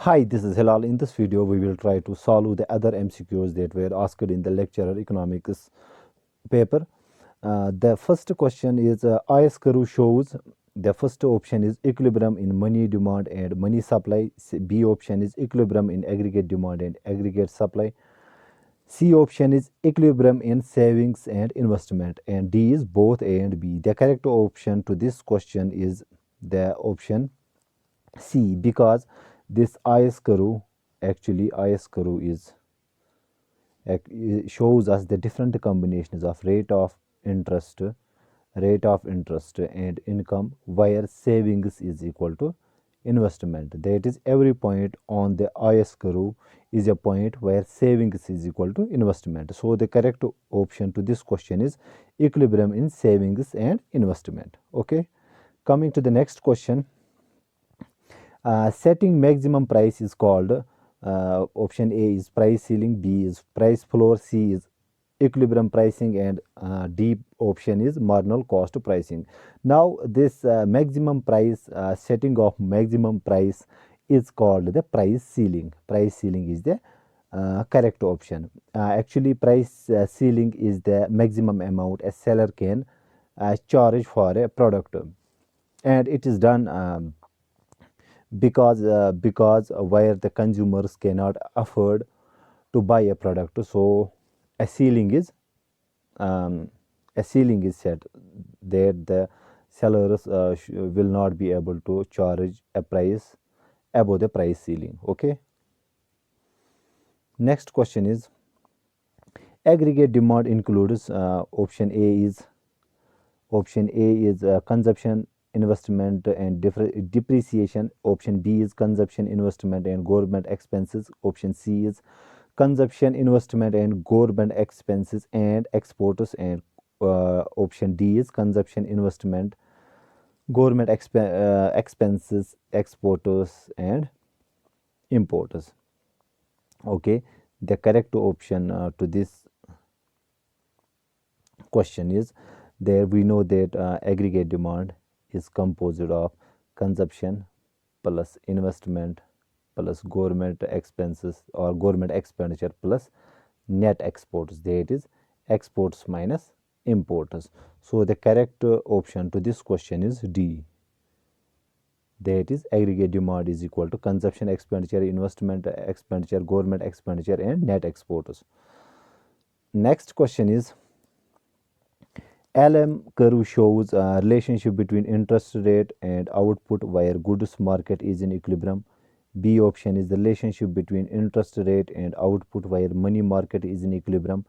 Hi, this is Hilal. In this video, we will try to solve the other MCQs that were asked in the lecturer economics paper. The first question is IS curve shows the first option is equilibrium in money demand and money supply. B option is equilibrium in aggregate demand and aggregate supply. C option is equilibrium in savings and investment, and D is both A and B. The correct option to this question is the option C, because this IS curve, actually IS curve is shows us the different combinations of rate of interest and income, where savings is equal to investment. That is, every point on the IS curve is a point where savings is equal to investment. So the correct option to this question is equilibrium in savings and investment. Okay, coming to the next question. Setting maximum price is called, option A is price ceiling, B is price floor, C is equilibrium pricing, and D option is marginal cost pricing. Now this maximum price, setting of maximum price is called the price ceiling. Price ceiling is the correct option. Actually, price ceiling is the maximum amount a seller can charge for a product, and it is done because where the consumers cannot afford to buy a product, so a ceiling is set that the sellers will not be able to charge a price above the price ceiling. Okay, next question is aggregate demand includes, option A is consumption, investment, and depreciation. Option B is consumption, investment, and government expenses. Option C is consumption, investment, and government expenses and exporters. And option D is consumption, investment, government expenses, exporters, and importers. Okay, the correct option to this question is, there we know that aggregate demand is composed of consumption plus investment plus government expenses or government expenditure plus net exports, that is exports minus importers. So the correct option to this question is D, that is aggregate demand is equal to consumption expenditure, investment expenditure, government expenditure, and net exporters. Next question is LM curve shows a relationship between interest rate and output where goods market is in equilibrium. B option is the relationship between interest rate and output where money market is in equilibrium.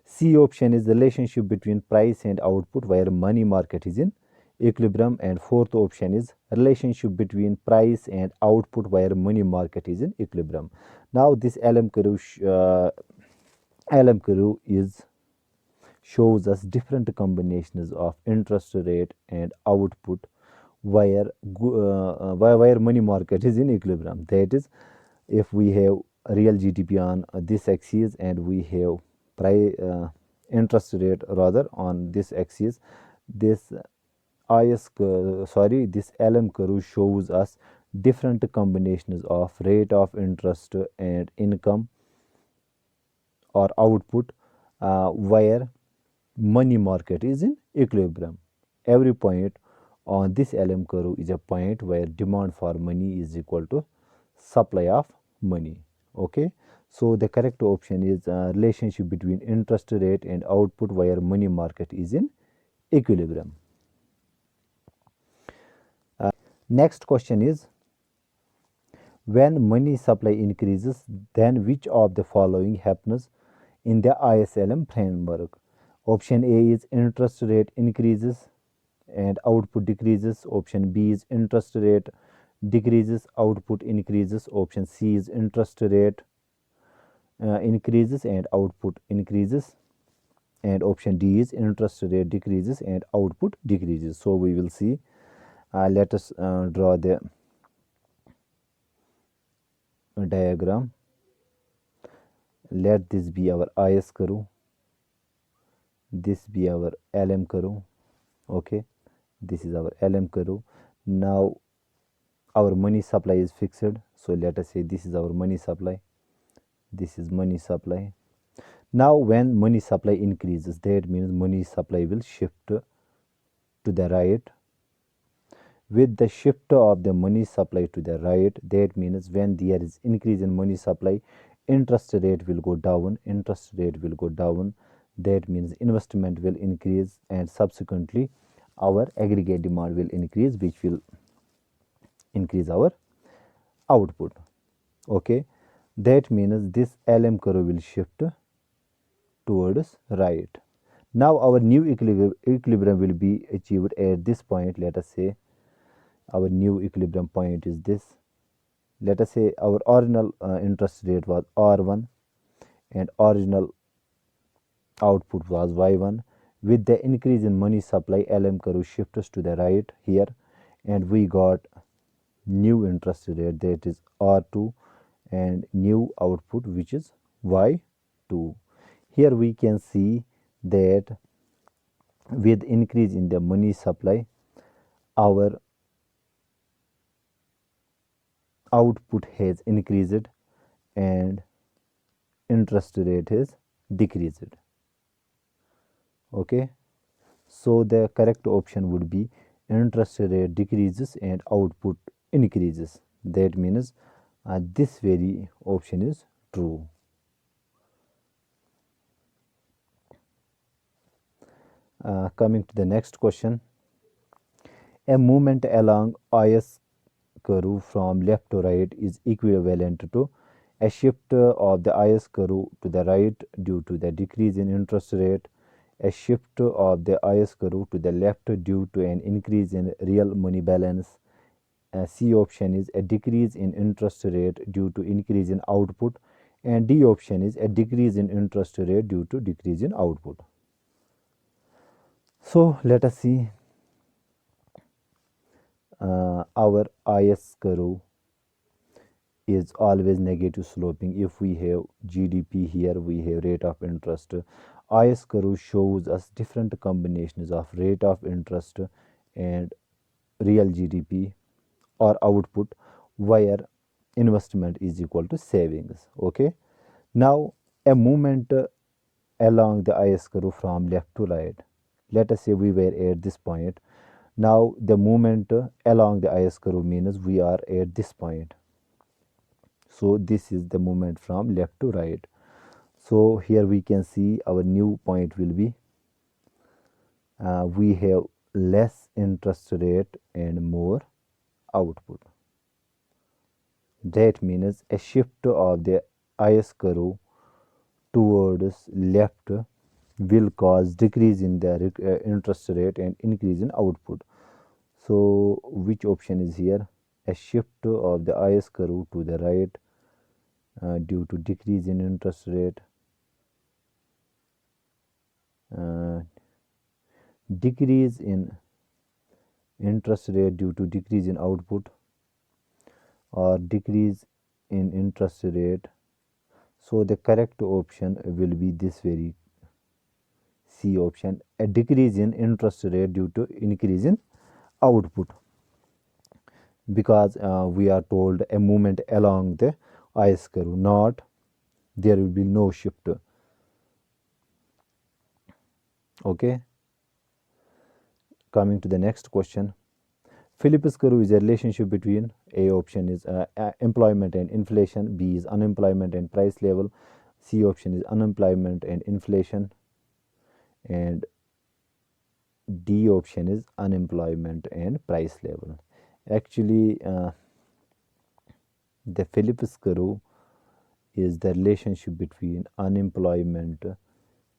C option is the relationship between price and output where money market is in equilibrium. And fourth option is relationship between price and output where money market is in equilibrium. Now this LM curve is shows us different combinations of interest rate and output where money market is in equilibrium. That is, if we have real GDP on this axis and we have interest rate rather on this axis, this this LM curve shows us different combinations of rate of interest and income or output where money market is in equilibrium. Every point on this LM curve is a point where demand for money is equal to supply of money. Okay, so the correct option is relationship between interest rate and output where money market is in equilibrium. Next question is, when money supply increases, then which of the following happens in the ISLM framework? Option A is interest rate increases and output decreases. Option B is interest rate decreases, output increases. Option C is interest rate increases and output increases. And option D is interest rate decreases and output decreases. So we will see. Let us draw the diagram. Let this be our IS curve, this be our LM curve. Okay, this is our LM curve. Now our money supply is fixed. So let us say this is our money supply. This is money supply. Now when money supply increases, that means money supply will shift to the right. With the shift of the money supply to the right, that means when there is increase in money supply, interest rate will go down. Interest rate will go down. That means investment will increase, and subsequently our aggregate demand will increase, which will increase our output. Okay, that means this LM curve will shift towards right. Now our new equilibrium will be achieved at this point. Let us say our new equilibrium point is this. Let us say our original interest rate was R1 and original output was Y1. With the increase in money supply, LM curve shifts to the right here, and we got new interest rate, that is R2, and new output, which is Y2. Here we can see that with increase in the money supply, our output has increased and interest rate has decreased. Okay, so the correct option would be interest rate decreases and output increases. That means this very option is true. Coming to the next question, a movement along IS curve from left to right is equivalent to a shift of the IS curve to the right due to the decrease in interest rate, a shift of the IS curve to the left due to an increase in real money balance. C option is a decrease in interest rate due to increase in output, and D option is a decrease in interest rate due to decrease in output. So let us see our IS curve is always negative sloping. If we have GDP here, we have rate of interest. IS curve shows us different combinations of rate of interest and real GDP or output, where investment is equal to savings. Okay, now a movement along the IS curve from left to right. Let us say we were at this point. Now the movement along the IS curve means we are at this point. So this is the movement from left to right. So here we can see our new point will be we have less interest rate and more output. That means a shift of the IS curve towards left will cause decrease in the interest rate and increase in output. So which option is here? A shift of the IS curve to the right due to decrease in interest rate, decrease in interest rate due to decrease in output, or decrease in interest rate. So the correct option will be this very C option, a decrease in interest rate due to increase in output, because we are told a movement along the IS curve, not there will be no shift. Okay, coming to the next question, Phillips curve is a relationship between A option is employment and inflation, B is unemployment and price level, C option is unemployment and inflation, and D option is unemployment and price level. Actually, the Phillips curve is the relationship between unemployment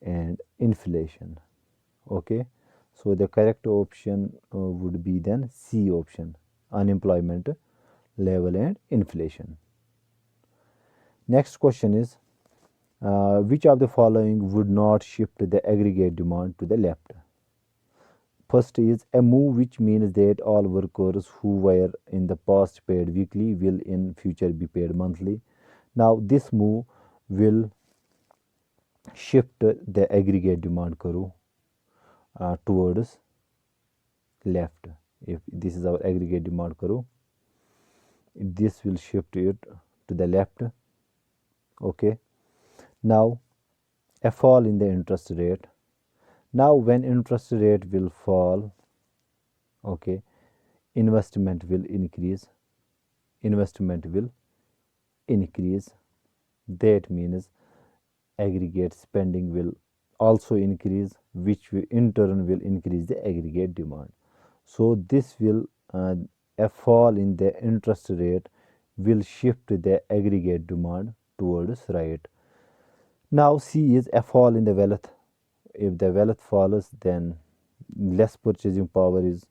and inflation. Okay, so the correct option would be then C option, unemployment level and inflation. Next question is which of the following would not shift the aggregate demand to the left? First is a move, which means that all workers who were in the past paid weekly will in future be paid monthly. Now this move will shift the aggregate demand curve towards left. If this is our aggregate demand curve, this will shift it to the left. Okay, now a fall in the interest rate. Now when interest rate will fall, okay, investment will increase. Investment will increase. That means aggregate spending will also increase, which in turn will increase the aggregate demand. So this will a fall in the interest rate will shift the aggregate demand towards right. Now C is a fall in the wealth. If the wealth falls, then less purchasing power is,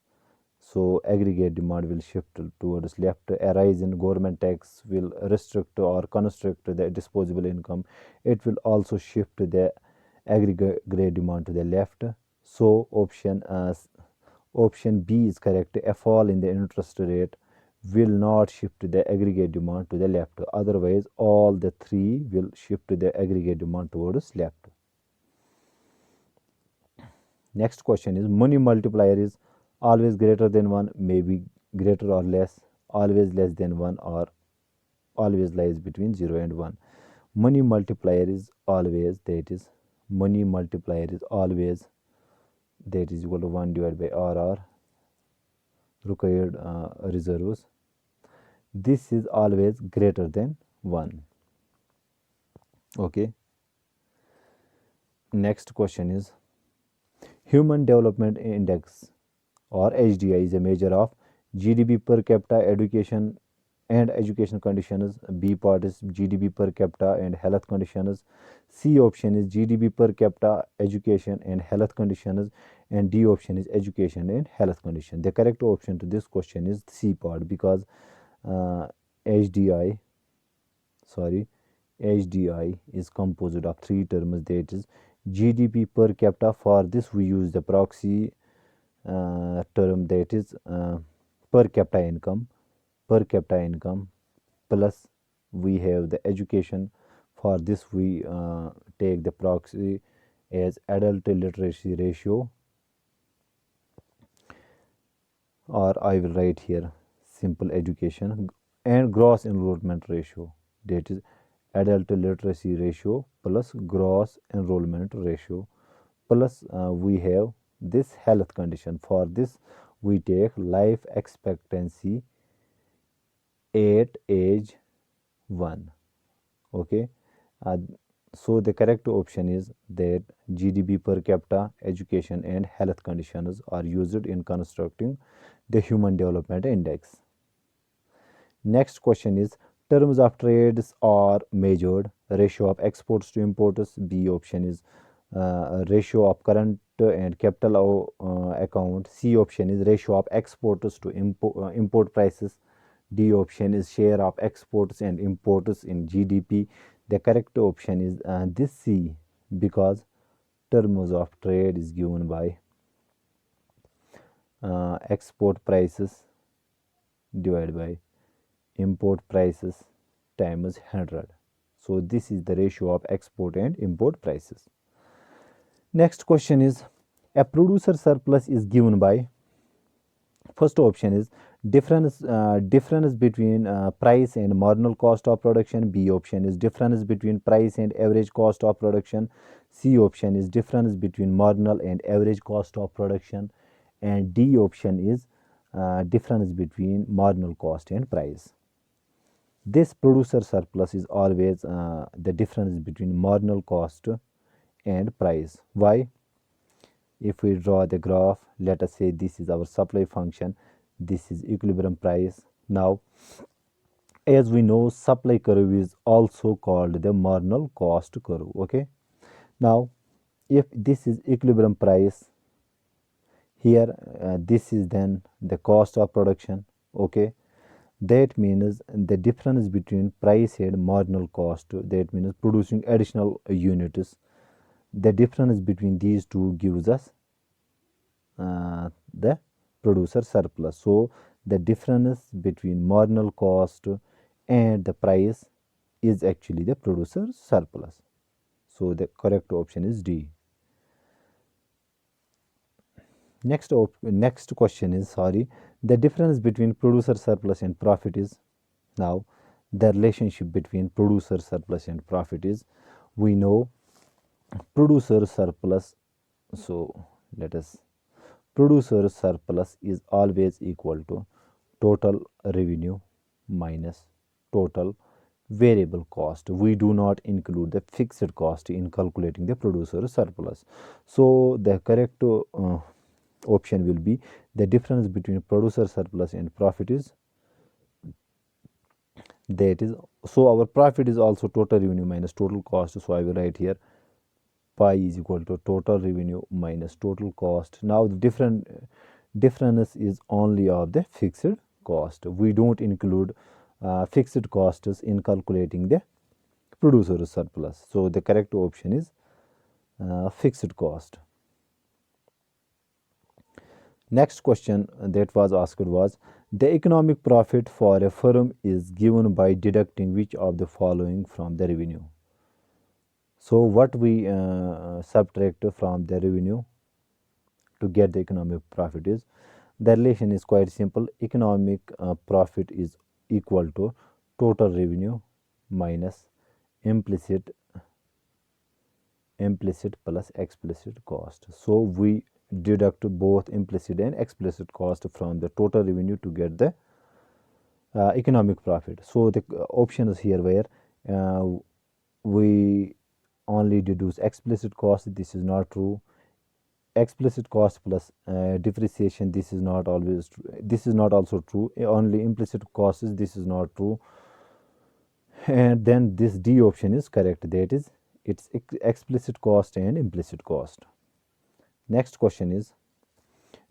so aggregate demand will shift towards left. A rise in government tax will restrict or constrict the disposable income. It will also shift the aggregate demand to the left. So option B is correct. A fall in the interest rate will not shift the aggregate demand to the left. Otherwise, all the three will shift the aggregate demand towards left. Next question is, money multiplier is always greater than 1, maybe greater or less, always less than 1, or always lies between 0 and 1. Money multiplier is always, that is, money multiplier is always, that is equal to 1 divided by RR, required reserves. This is always greater than 1. Okay. Next question is, Human Development Index or HDI is a measure of GDP per capita, education and education conditions. B part is GDP per capita and health conditions. C option is GDP per capita, education and health conditions, and D option is education and health condition. The correct option to this question is C part, because HDI is composed of three terms, that is GDP per capita. For this we use the proxy term, that is per capita income, plus we have the education. For this we take the proxy as adult literacy ratio, or I will write here simple education, and gross enrollment ratio, that is adult literacy ratio plus gross enrollment ratio, plus we have this health condition. For this we take life expectancy at age 1. Okay, so the correct option is that GDP per capita, education and health conditions are used in constructing the Human Development Index. Next question is, terms of trades are measured, ratio of exports to imports. B option is ratio of current and capital account. C option is ratio of exports to import prices. D option is share of exports and imports in GDP. The correct option is this C, because terms of trade is given by export prices divided by import prices times 100. So this is the ratio of export and import prices. Next question is, a producer surplus is given by, first option is difference between price and marginal cost of production. B option is difference between price and average cost of production. C option is difference between marginal and average cost of production, and D option is difference between marginal cost and price. This producer surplus is always the difference between marginal cost and price. Why? If we draw the graph, let us say this is our supply function, this is equilibrium price. Now, as we know, supply curve is also called the marginal cost curve. Okay. Now, if this is equilibrium price, here this is then the cost of production. Okay. That means the difference between price and marginal cost, that means producing additional units, the difference between these two gives us the producer surplus. So the difference between marginal cost and the price is actually the producer surplus. So the correct option is D. Next question is, the difference between producer surplus and profit is, Now the relationship between producer surplus and profit is, we know producer surplus, so let us, producer surplus is always equal to total revenue minus total variable cost. We do not include the fixed cost in calculating the producer surplus. So the correct option will be, the difference between producer surplus and profit is, that is, so our profit is also total revenue minus total cost. So I will write here pi is equal to total revenue minus total cost. Now the difference is only of the fixed cost. We don't include fixed costs in calculating the producer surplus. So the correct option is fixed cost. Next question that was asked was, the economic profit for a firm is given by deducting which of the following from the revenue. So what we subtract from the revenue to get the economic profit is, the relation is quite simple. Economic profit is equal to total revenue minus implicit plus explicit cost. So we deduct both implicit and explicit cost from the total revenue to get the economic profit. So the options here where we only deduce explicit cost, this is not true. Explicit cost plus depreciation, this is not always true. This is not also true. Only implicit costs, this is not true. And then this D option is correct, that is, it's explicit cost and implicit cost. Next question is,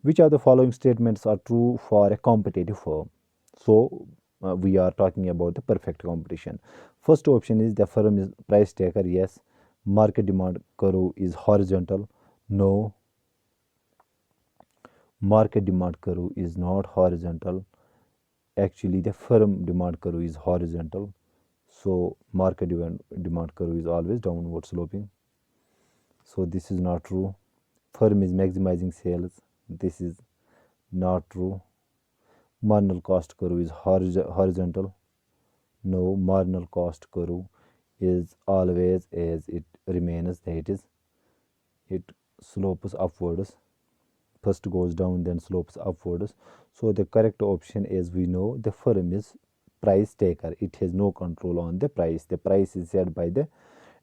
which of the following statements are true for a competitive firm? So we are talking about the perfect competition. First option is, the firm is price taker. Yes. Market demand curve is horizontal. No. Market demand curve is not horizontal. Actually the firm demand curve is horizontal. So market demand curve is always downward sloping. So this is not true. Firm is maximizing sales. This is not true. Marginal cost curve is horizontal. No, marginal cost curve is always as it remains, that is, it slopes upwards. First goes down, then slopes upwards. So the correct option, as we know, the firm is price taker. It has no control on the price. The price is set by the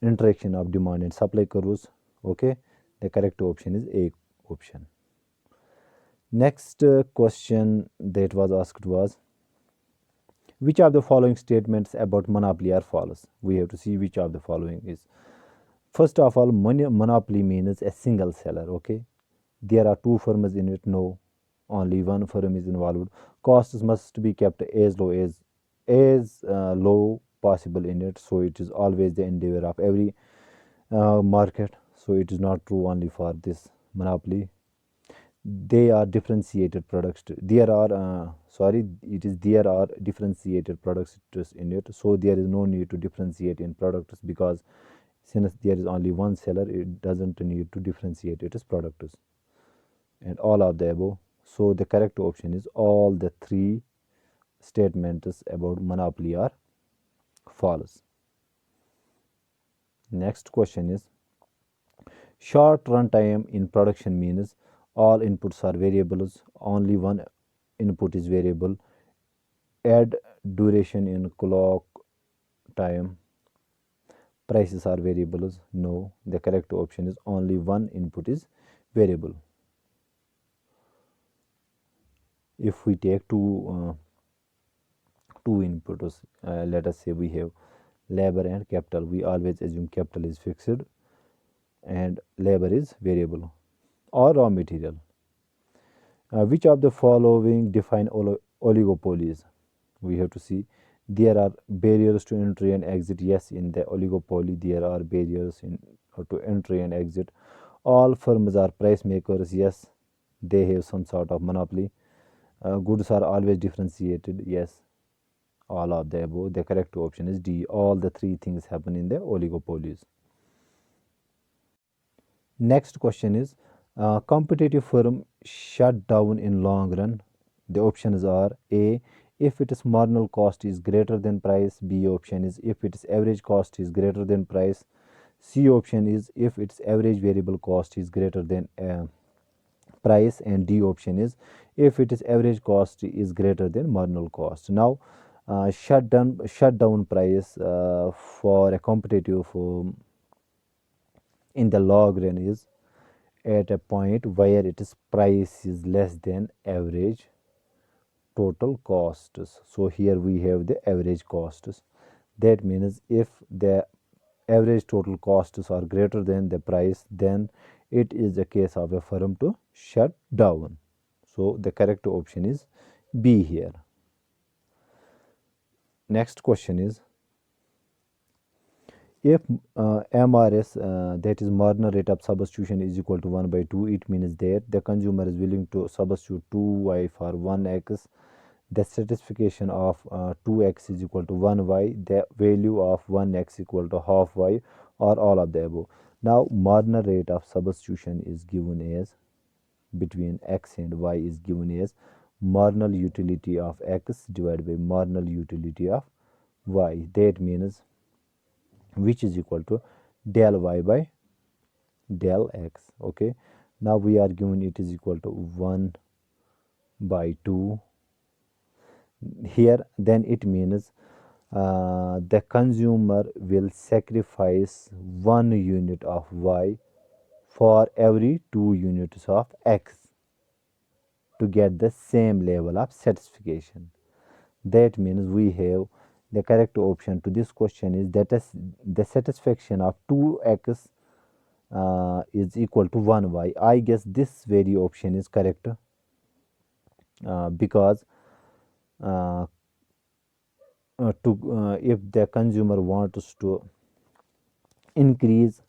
interaction of demand and supply curves. Okay, the correct option is A option. Next question that was asked was, which of the following statements about monopoly are false? We have to see which of the following is. First of all, monopoly means a single seller. Okay, there are two firms in it. No, only one firm is involved. Costs must be kept as low possible in it. So it is always the endeavor of every market. So it is not true only for this monopoly. They are differentiated products. There are differentiated products in it. So there is no need to differentiate in products, because since there is only one seller, it doesn't need to differentiate its products. And all of the above. So the correct option is all the three statements about monopoly are false. Next question is, short runtime in production means all inputs are variables, only one input is variable. Add duration in clock time, prices are variables. No, the correct option is only one input is variable. If we take two inputs, let us say we have labor and capital, we always assume capital is fixed and labor is variable. Or raw material. Which of the following define oligopolies? We have to see. There are barriers to entry and exit. Yes, in the oligopoly there are barriers to entry and exit. All firms are price makers. Yes, they have some sort of monopoly. Goods are always differentiated. Yes, all of the above. The correct option is D. All the three things happen in the oligopolies. Next question is, competitive firm shut down in long run. The options are A, If its marginal cost is greater than price. B option is if its average cost is greater than price. C option is if its average variable cost is greater than price, and D option is if its average cost is greater than marginal cost. Now shutdown price for a competitive in the log run is at a point where its price is less than average total costs. So here we have the average costs. That means if the average total costs are greater than the price, then it is a case of a firm to shut down. So the correct option is B here. Next question is, if MRS, that is marginal rate of substitution, is equal to 1 by 2, it means that the consumer is willing to substitute 2y for 1x. The satisfaction of 2x is equal to 1y, the value of 1x equal to half y, or all of the above. Now marginal rate of substitution is given as, between x and y is given as marginal utility of x divided by marginal utility of y. That means which is equal to del y by del x. Okay, now we are given it is equal to 1 by 2 here. Then it means the consumer will sacrifice 1 unit of y for every 2 units of x to get the same level of satisfaction. That means we have the correct option to this question is that is the satisfaction of 2x is equal to 1y. I guess this very option is correct because if the consumer wants to increase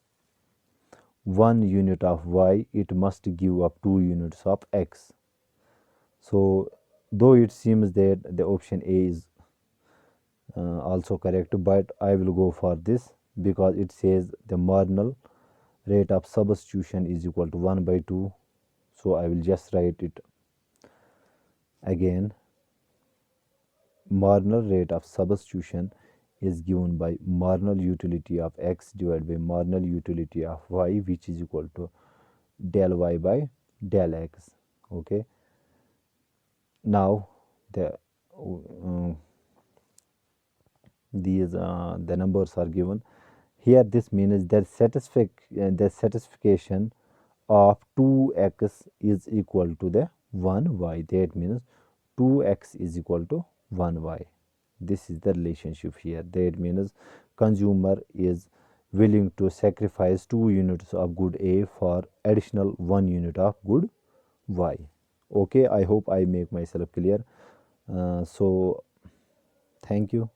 1 unit of y, it must give up 2 units of x. So though it seems that the option A is also correct, but I will go for this because it says the marginal rate of substitution is equal to 1 by 2. So I will just write it again. Marginal rate of substitution is given by marginal utility of x divided by marginal utility of y, which is equal to del y by del x. Okay, now the numbers are given here. This means that the satisfaction of 2x is equal to the 1y. That means 2x is equal to 1y. This is the relationship here. That means consumer is willing to sacrifice 2 units of good A for additional 1 unit of good Y. Okay, I hope I make myself clear. So thank you.